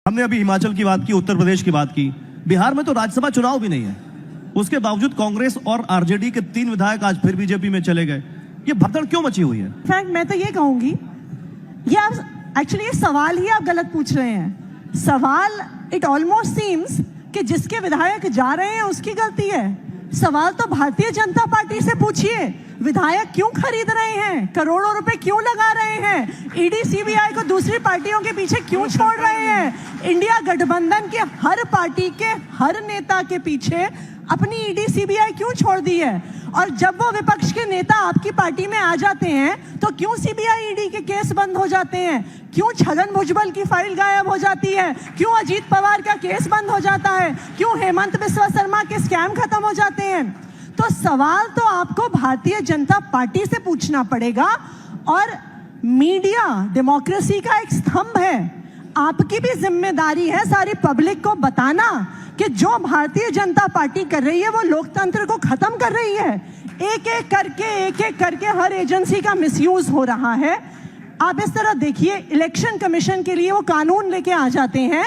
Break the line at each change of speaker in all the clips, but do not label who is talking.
हमने अभी हिमाचल की बात की, उत्तर प्रदेश की बात की, बिहार में तो राज्यसभा चुनाव भी नहीं है। उसके बावजूद कांग्रेस और आरजेडी के 3 विधायक आज फिर बीजेपी में चले गए। ये भगदड़ क्यों मची हुई है?
फ्रैंक, मैं तो ये कहूंगी, ये आप एक्चुअली ये सवाल ही आप गलत पूछ रहे हैं। सवाल इट ऑलमोस्ट सीम्स कि जिसके विधायक जा रहे हैं उसकी गलती है। सवाल तो भारतीय जनता पार्टी से पूछिए, विधायक क्यों खरीद रहे हैं, करोड़ों रुपए क्यों लगा रहे हैं, ईडी सीबीआई को दूसरी पार्टियों के पीछे क्यों छोड़ रहे हैं, इंडिया गठबंधन के हर पार्टी के हर नेता के पीछे अपनी ईडी सीबीआई क्यों छोड़ दी है, और जब वो विपक्ष के नेता आपकी पार्टी में आ जाते हैं तो क्यों सीबीआई ईडी के केस बंद हो जाते हैं, क्यों छगन भुजबल की फाइल गायब हो जाती है, क्यों अजीत पवार का केस बंद हो जाता है, क्यों हेमंत बिस्वा शर्मा के स्कैम खत्म हो जाते हैं। तो सवाल तो आपको भारतीय जनता पार्टी से पूछना पड़ेगा। और मीडिया डेमोक्रेसी का एक स्तंभ है, आपकी भी जिम्मेदारी है सारी पब्लिक को बताना कि जो भारतीय जनता पार्टी कर रही है वो लोकतंत्र को खत्म कर रही है। एक एक करके हर एजेंसी का मिसयूज हो रहा है। आप इस तरह देखिए, इलेक्शन कमीशन के लिए वो कानून लेके आ जाते हैं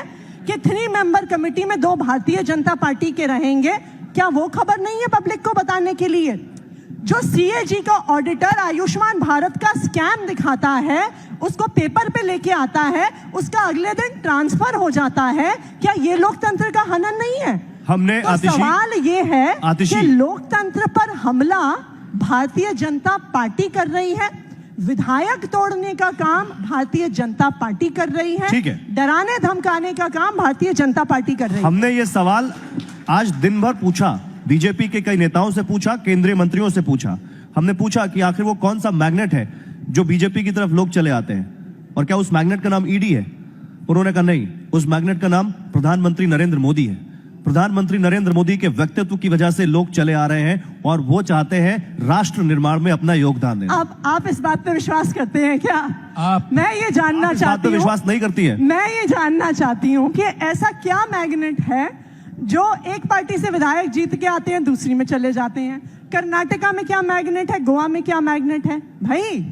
कि 3 मेंबर कमेटी में 2 भारतीय जनता पार्टी के रहेंगे। क्या वो खबर नहीं है पब्लिक को बताने के लिए? जो सीएजी का ऑडिटर आयुष्मान भारत का स्कैम दिखाता है, उसको पेपर पे लेके आता है, उसका अगले दिन ट्रांसफर हो जाता है, क्या ये लोकतंत्र का हनन नहीं है?
हमने
तो सवाल ये है कि लोकतंत्र पर हमला भारतीय जनता पार्टी कर रही है, विधायक तोड़ने का काम भारतीय जनता पार्टी कर रही है,
ठीक है,
डराने धमकाने का काम भारतीय जनता पार्टी कर रही है।
हमने ये सवाल आज दिन भर पूछा, बीजेपी के कई नेताओं से पूछा, केंद्रीय मंत्रियों से पूछा। हमने पूछा कि आखिर वो कौन सा मैग्नेट है जो बीजेपी की तरफ लोग चले आते हैं, और क्या उस मैग्नेट का नाम ईडी है? उन्होंने कहा नहीं, उस मैग्नेट का नाम प्रधानमंत्री नरेंद्र मोदी है। प्रधानमंत्री नरेंद्र मोदी के व्यक्तित्व की वजह से लोग चले आ रहे हैं और वो चाहते हैं राष्ट्र निर्माण में अपना योगदान दें।
अब आप इस बात पर विश्वास करते हैं क्या? मैं ये जानना चाहती हूँ।
विश्वास नहीं करती है?
मैं ये जानना चाहती हूँ कि ऐसा क्या मैग्नेट है जो एक पार्टी से विधायक जीत के आते हैं, दूसरी में चले जाते हैं। कर्नाटका में क्या मैग्नेट है, गोवा में क्या मैग्नेट है? भाई,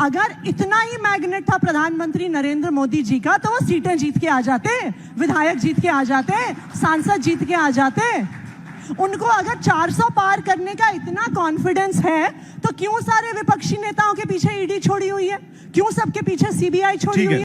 अगर इतना ही मैग्नेट था प्रधानमंत्री नरेंद्र मोदी जी का तो वो सीटें जीत के आ जाते, विधायक जीत के आ जाते, सांसद जीत के आ जाते। उनको अगर 400 पार करने का इतना कॉन्फिडेंस है तो क्यों सारे विपक्षी नेताओं के पीछे ईडी छोड़ी हुई है, क्यों सबके पीछे सीबीआई छोड़ी हुई है?